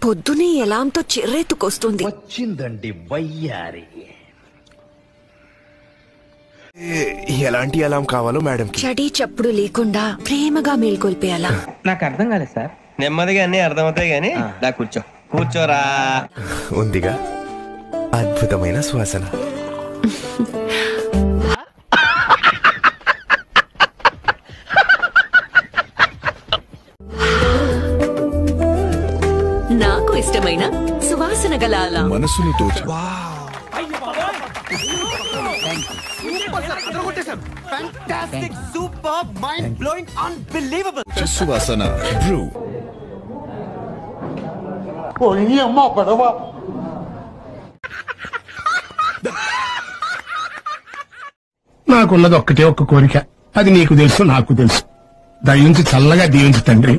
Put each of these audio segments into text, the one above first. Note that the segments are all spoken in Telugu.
పొద్దునే ఎలాంతో చిర్రెత్తుకొస్తుంది. వచ్చిందండి వయ్యారి. ఎలాంటి అలాం కావాలో మేడం? చడి చప్పుడు లేకుండా ప్రేమగా మేల్కొల్పేయాలా? నాకు అర్థం కాలేదు సార్. నెమ్మదిగా అన్ని అర్థమవుతాయి గానీ దా కూర్చోరా. ఉందిగా అద్భుతమైన శ్వాసన. నాకు ఇష్టమైన సువాసన గల అలాం. మనసుని తోచి సువాసన బ్రూ. నాకున్నది ఒక్కటే ఒక్క కోరిక, అది నీకు తెలుసు నాకు తెలుసు. దయించి చల్లగా దీవించు తండ్రి.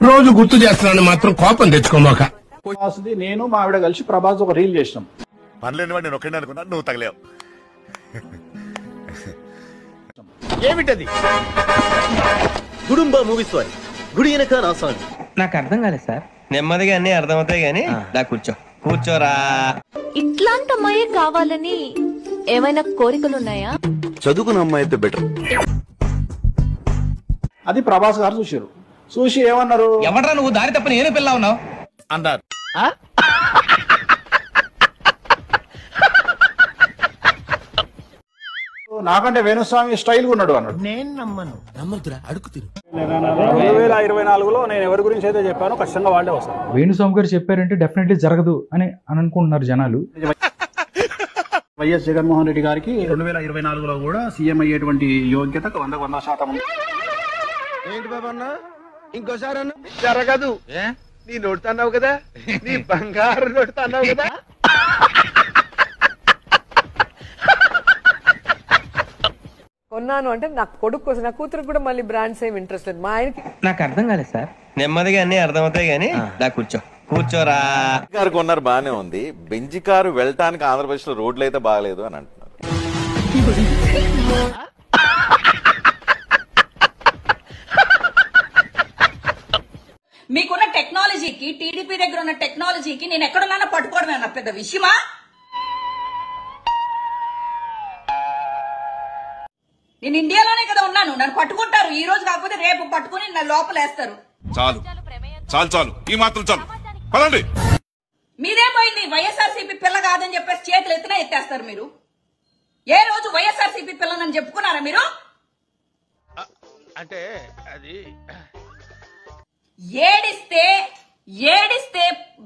రోజు గుర్తు చేస్తున్నాను మాత్రం కోపం తెచ్చుకోమాక. నేను మా ఆవిడ కలిసి ప్రభాస్ ఒక రీల్ చేసినాం. పనిలేని వాడు నేను ఒక్కడే అనుకున్నా, నువ్వు తగలేవు. ఏమిటది? గుడుంబ మూవీస్ వారి గుడి వెనక నా సాంగ్. నాకు అర్థం కాలేదు సార్. నెమ్మదిగా అన్ని అర్థమవుతాయి గానీ దా కూర్చోరా. ఇట్లాంటి అమ్మాయే కావాలని ఏమైనా కోరికలున్నాయా? చదువుకున్న అమ్మాయి అయితే బెటర్. అది ప్రభాస్ గారు చూసారు. చూసి ఏమన్నారు? ఎవడ్రా నువ్వు, దారి తప్ప నేను పిల్ల ఉన్నావు అన్నారు. నాకంటే వేణుస్వామి స్టైల్ గా ఉన్నాడు అన్నాడు. నేను నమ్మను. 2024లో నేను ఎవరి గురించి అయితే చెప్పానో ఖచ్చితంగా వాళ్ళే వస్తారు. వేణుస్వామి గారు చెప్పారంటే డెఫినెట్లీ జరగదు అని అనుకుంటున్నారు జనాలు. వైఎస్ జగన్మోహన్ రెడ్డి గారికి 2024లో కూడా సీఎం అయ్యేటువంటి యోగ్యత 100% ఉంది. ఏంటి బాబన్న ఇంకోసారి అన్న జరగదు. నీ నోడుతున్నావు కదా, నీ బంగారు నోడుతున్నావు కదా. కొన్నాను అంటే నాకు కొడుకు కోసం, నా కూతురు కూడా మళ్ళీ బ్రాండ్స్ ఏమి ఇంట్రెస్ట్ లేదు. మా ఆయనకి నాకు అర్థం కాలేదు సార్. నెమ్మదిగా అన్ని అర్థమవుతాయి గానీ దా కూర్చోరా. కారు కొన్నారు, బానే ఉంది. బెంజి కారు వెళ్ళటానికి ఆంధ్రప్రదేశ్ లో రోడ్లు అయితే బాగలేదు అని అంటున్నారు. మీకున్న టెక్నాలజీకి, టీడీపీ దగ్గర ఉన్న టెక్నాలజీకి నేను ఎక్కడున్నా పట్టుకోవడమే నా పెద్ద విషయమా? నేను ఇండియాలోనే కదా ఉన్నాను, నన్ను పట్టుకుంటారు. ఈ రోజు కాకపోతే రేపు పట్టుకుని నా లోపలేస్తారు. చాలు చాలు చాలు, ఈ మాత్రం చాలు, పదండి. మీదేమైంది? వైఎస్ఆర్సీపీ పిల్ల కాదని చెప్పేసి చేతులు ఎత్తినా ఎత్తేస్తారు మీరు. ఏ రోజు వైఎస్ఆర్సీపీ పిల్లనని చెప్పుకున్నారా మీరు? అంటే అది ఏడిస్తే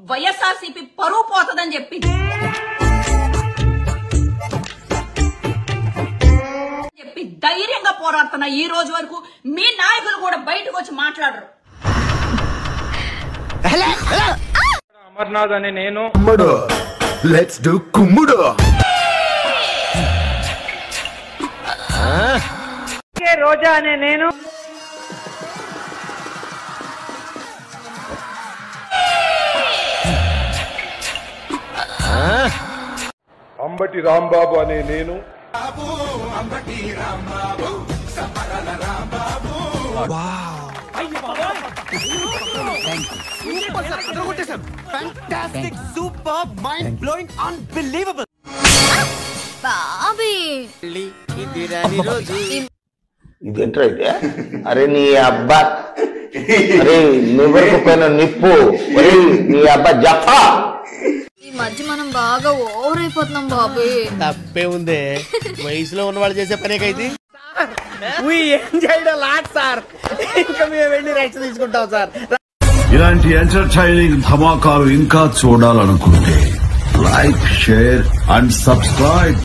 వైఎస్ఆర్సీపీ పరువు పోతుందని చెప్పి ధైర్యంగా పోరాడుతున్నా. ఈ రోజు వరకు మీ నాయకులు కూడా బయటకు వచ్చి మాట్లాడరు. అమర్నాథ్ అనే నేను, లెట్స్ డు కుమ్ముడు. రోజా అనే నేను, అంబటి రాంబాబు అనే నేను, ఇదేంట్రా అయితే? అరే నీ అబ్బా, అరే నువ్వెకు పైన నిప్పు, నీ అబ్బా జఫా. ఈ మధ్య మనం బాగా ఓవర్ అయిపోతున్నాం బాబు. తప్పే ఉందే, వయసులో ఉన్న వాళ్ళు చేసే పనేకైతే. ఏం చేయడం లాట్ సార్, ఇంకా మేము వెళ్ళి రైట్స్ తీసుకుంటాం సార్. ఇలాంటి ఎంటర్టైనింగ్ ధమాకాలు ఇంకా చూడాలనుకుంటే లైక్, షేర్ అండ్ సబ్స్క్రైబ్.